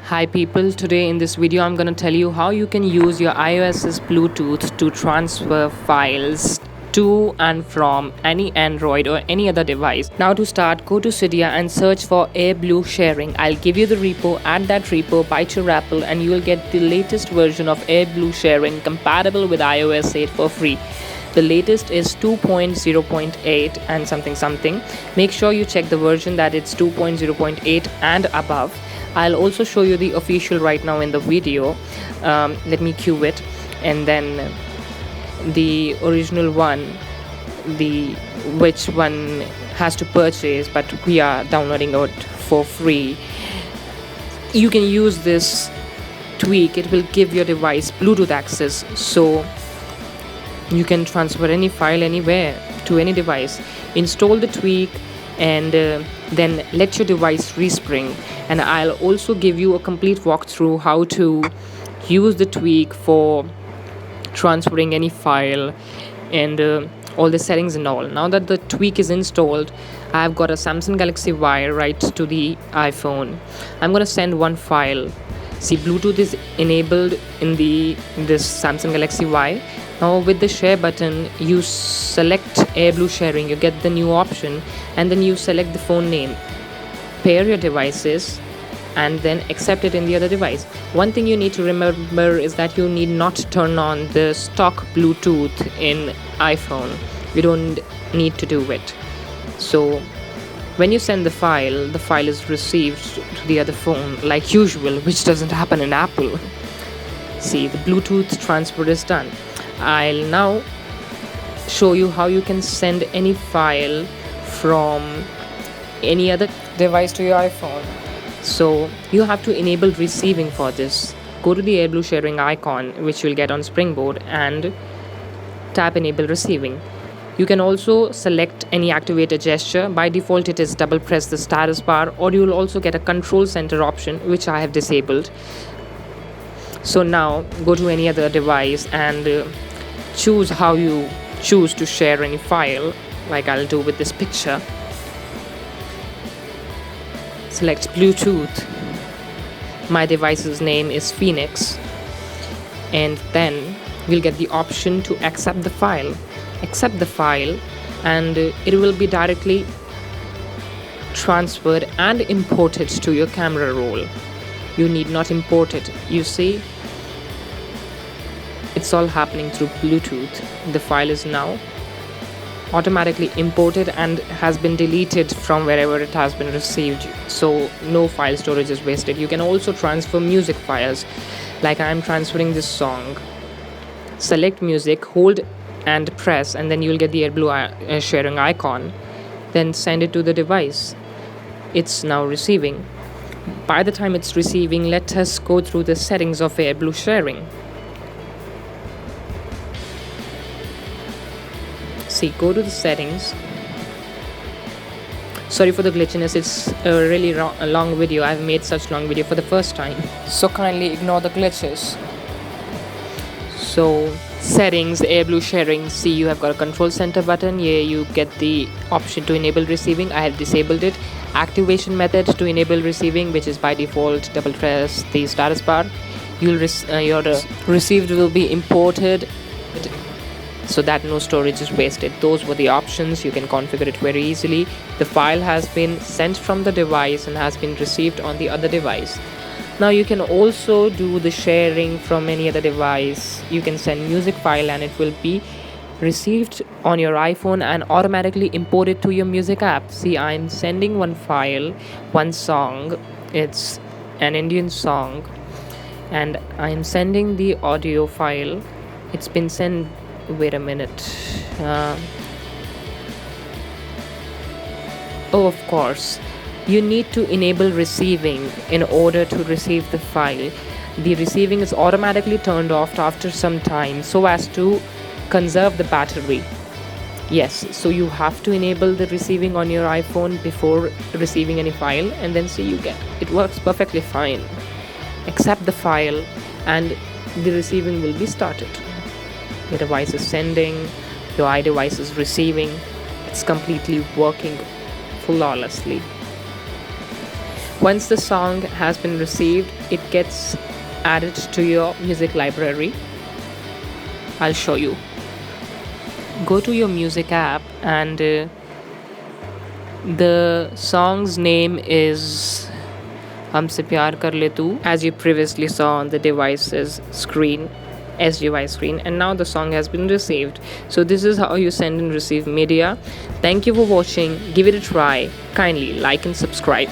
Hi people, today in this video I'm going to tell you how you can use your iOS's Bluetooth to transfer files to and from any Android or any other device. Now to start, go to Cydia and search for AirBlue sharing. I'll give you the repo, add that repo, bite your apple and you will get the latest version of AirBlue sharing compatible with iOS 8 for free. The latest is 2.0.8 and something. Make sure you check the version that it's 2.0.8 and above. I'll also show you the official right now in the video. Let me cue it, and then the original one, the which one has to purchase, but we are downloading it for free. You can use this tweak. It will give your device Bluetooth access, so you can transfer any file anywhere to any device. Install the tweak and then let your device respring, and I'll also give you a complete walkthrough how to use the tweak for transferring any file and all the settings and all. Now that the tweak is installed, I've got a Samsung Galaxy Y right to the iPhone. I'm gonna send one file. See, Bluetooth is enabled in this Samsung Galaxy Y. Now with the share button, you select AirBlue sharing, you get the new option, and then you select the phone name, pair your devices, and then accept it in the other device. One thing you need to remember is that you need not turn on the stock Bluetooth in iPhone. You don't need to do it. So when you send the file is received to the other phone like usual, which doesn't happen in Apple. See, the Bluetooth transfer is done. I'll now show you how you can send any file from any other device to your iPhone. So you have to enable receiving for this. Go to the AirBlue sharing icon, which you'll get on Springboard, and tap enable receiving. You can also select any activator gesture. By default it is double press the status bar, or you'll also get a control center option, which I have disabled. So now go to any other device and choose how you choose to share any file, like I'll do with this picture. Select Bluetooth. My device's name is Phoenix, and then we'll get the option to accept the file. Accept the file and it will be directly transferred and imported to your camera roll. You need not import it. You see, it's all happening through Bluetooth. The file is now automatically imported and has been deleted from wherever it has been received, so no file storage is wasted. You can also transfer music files, like I am transferring this song. Select music, hold and press, and then you'll get the AirBlue sharing icon. Then send it to the device. It's now receiving. By the time it's receiving, let us go through the settings of AirBlue sharing. See, go to the settings. Sorry for the glitchiness, it's a really long video. I've made such long video for the first time, so kindly ignore the glitches. So settings, AirBlue sharing. See, you have got a control center button. Here you get the option to enable receiving. I have disabled it. Activation method to enable receiving, which is by default double press the status bar. Your received will be imported so that no storage is wasted. Those were the options. You can configure it very easily. The file has been sent from the device and has been received on the other device. Now you can also do the sharing from any other device. You can send music file and it will be received on your iPhone and automatically imported to your music app. See, I'm sending one file, one song. It's an Indian song, and I'm sending the audio file. It's been sent. Wait a minute. Oh, of course. You need to enable receiving in order to receive the file. The receiving is automatically turned off after some time so as to conserve the battery. Yes, so you have to enable the receiving on your iPhone before receiving any file, and then see, you get it works perfectly fine. Accept the file and the receiving will be started. Your device is sending, your iDevice is receiving. It's completely working flawlessly. Once the song has been received, it gets added to your music library. I'll show you. Go to your music app, and the song's name is Humse Pyar Kar Le Tu, as you previously saw on the device's screen, SGY screen, and now the song has been received. So this is how you send and receive media. Thank you for watching. Give it a try. Kindly like and subscribe.